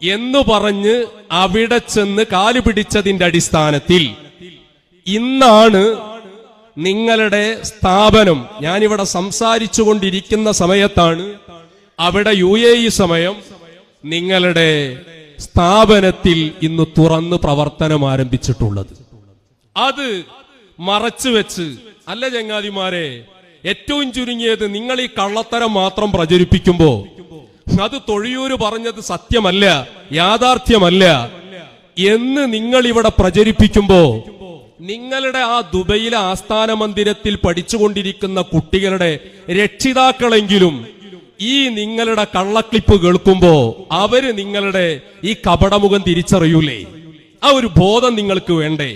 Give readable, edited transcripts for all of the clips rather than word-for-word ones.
എന്ന് പറഞ്ഞ് അവിടെ ചെന്ന് കാല് പിടിച്ചതിന്റെ അടിസ്ഥാനത്തിൽ ഇന്നാണ് നിങ്ങളുടെ സ്ഥാപനം, ഞാനിവിടെ സംസാരിച്ചു കൊണ്ടിരിക്കുന്ന സമയത്താണ് അവിടെ UAE സമയം, നിങ്ങളുടെ സ്ഥാപനത്തിൽ ഇന്ന് തുറന്ന് പ്രവർത്തനം ആരംഭിച്ചിട്ടുള്ളത്. അത് മറച്ചു വെച്ച് അല്ല ചങ്ങാതിമാരെ, ഏറ്റവും ചുരുങ്ങിയത് നിങ്ങൾ ഈ കള്ളത്തരം മാത്രം പ്രചരിപ്പിക്കുമ്പോ അത് തൊഴിയൂര് പറഞ്ഞത് സത്യമല്ല, യാഥാർത്ഥ്യമല്ല എന്ന് നിങ്ങൾ ഇവിടെ പ്രചരിപ്പിക്കുമ്പോ നിങ്ങളുടെ ആ ദുബൈയിലെ ആസ്ഥാന മന്ദിരത്തിൽ പഠിച്ചുകൊണ്ടിരിക്കുന്ന കുട്ടികളുടെ രക്ഷിതാക്കളെങ്കിലും ഈ നിങ്ങളുടെ കള്ളക്ലിപ്പ് കേൾക്കുമ്പോ അവര് നിങ്ങളുടെ ഈ കപടമുഖം തിരിച്ചറിയൂലേ? ആ ഒരു ബോധം നിങ്ങൾക്ക് വേണ്ടേ?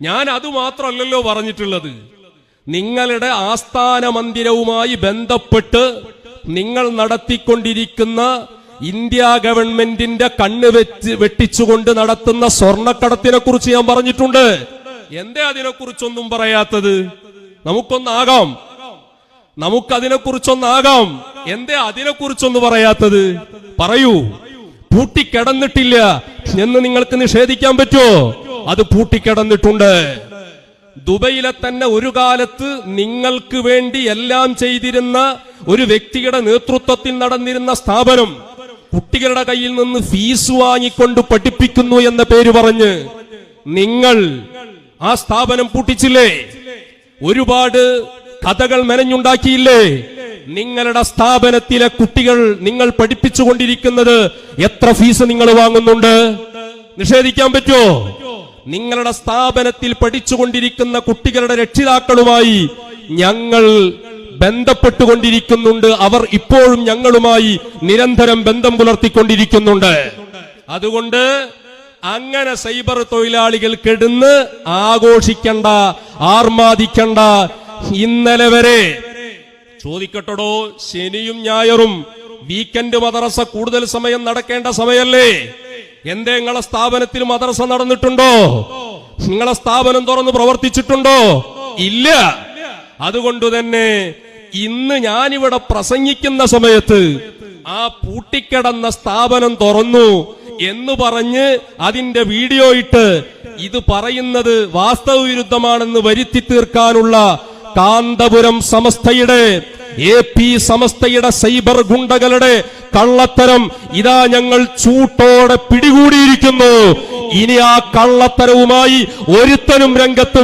ഞാൻ അത് മാത്രമല്ലല്ലോ പറഞ്ഞിട്ടുള്ളത്, നിങ്ങളുടെ ആസ്ഥാന മന്ദിരവുമായി ബന്ധപ്പെട്ട് നിങ്ങൾ നടത്തിക്കൊണ്ടിരിക്കുന്ന ഇന്ത്യ ഗവൺമെന്റിന്റെ കണ്ണ് വെട്ടിച്ചുകൊണ്ട് നടത്തുന്ന സ്വർണ്ണക്കടത്തിനെ കുറിച്ച് ഞാൻ പറഞ്ഞിട്ടുണ്ട്. എന്തേ അതിനെക്കുറിച്ചൊന്നും പറയാത്തത്? നമുക്കതിനെക്കുറിച്ചൊന്നാകാം, എന്തേ അതിനെക്കുറിച്ചൊന്ന് പറയാത്തത്? പറയൂ. പൂട്ടിക്കിടന്നിട്ടില്ല എന്ന് നിങ്ങൾക്ക് നിഷേധിക്കാൻ പറ്റുമോ? അത് പൂട്ടിക്കിടന്നിട്ടുണ്ട്. ദുബൈയിലെ തന്നെ ഒരു കാലത്ത് നിങ്ങൾക്ക് വേണ്ടി എല്ലാം ചെയ്തിരുന്ന ഒരു വ്യക്തിയുടെ നേതൃത്വത്തിൽ നടന്നിരുന്ന സ്ഥാപനം കുട്ടികളുടെ കയ്യിൽ നിന്ന് ഫീസ് വാങ്ങിക്കൊണ്ട് പഠിപ്പിക്കുന്നു എന്ന പേര് പറഞ്ഞ് നിങ്ങൾ ആ സ്ഥാപനം പൂട്ടിച്ചില്ലേ? ഒരുപാട് കഥകൾ മെനഞ്ഞുണ്ടാക്കിയില്ലേ? നിങ്ങളുടെ സ്ഥാപനത്തിലെ കുട്ടികൾ നിങ്ങൾ പഠിപ്പിച്ചുകൊണ്ടിരിക്കുന്നത് എത്ര ഫീസ് നിങ്ങൾ വാങ്ങുന്നുണ്ട്? നിഷേധിക്കാൻ പറ്റുമോ? നിങ്ങളുടെ സ്ഥാപനത്തിൽ പഠിച്ചുകൊണ്ടിരിക്കുന്ന കുട്ടികളുടെ രക്ഷിതാക്കളുമായി ഞങ്ങൾ ബന്ധപ്പെട്ടുകൊണ്ടിരിക്കുന്നുണ്ട്. അവർ ഇപ്പോഴും ഞങ്ങളുമായി നിരന്തരം ബന്ധം പുലർത്തിക്കൊണ്ടിരിക്കുന്നുണ്ട്. അതുകൊണ്ട് അങ്ങനെ സൈബർ തൊഴിലാളികൾ കെടുന്ന് ആഘോഷിക്കണ്ട, ആർമാദിക്കണ്ട. ഇന്നലെ വരെ ചോദിക്കട്ടോ, ശനിയും ഞായറും വീക്കെൻഡ് മദ്രസ കൂടുതൽ സമയം നടക്കേണ്ട സമയല്ലേ? എന്തേ നിങ്ങളെ സ്ഥാപനത്തിൽ മദ്രസ നടന്നിട്ടുണ്ടോ? നിങ്ങളെ സ്ഥാപനം തുറന്ന് പ്രവർത്തിച്ചിട്ടുണ്ടോ? ഇല്ല. അതുകൊണ്ട് തന്നെ ഇന്ന് ഞാനിവിടെ പ്രസംഗിക്കുന്ന സമയത്ത് ആ പൂട്ടിക്കിടന്ന സ്ഥാപനം തുറന്നു എന്ന് പറഞ്ഞ് അതിന്റെ വീഡിയോ ഇട്ട് ഇത് പറയുന്നത് വാസ്തവവിരുദ്ധമാണെന്ന് വരുത്തി തീർക്കാനുള്ള കാന്തപുരം സമസ്തയുടെ AP സമസ്തയുടെ സൈബർ ഗുണ്ടകളുടെ കള്ളത്തരം ഇതാ ഞങ്ങൾ ചൂട്ടോടെ പിടികൂടിയിരിക്കുന്നു. ഇനി ആ കള്ളത്തരവുമായി ഒരുത്തനും രംഗത്ത്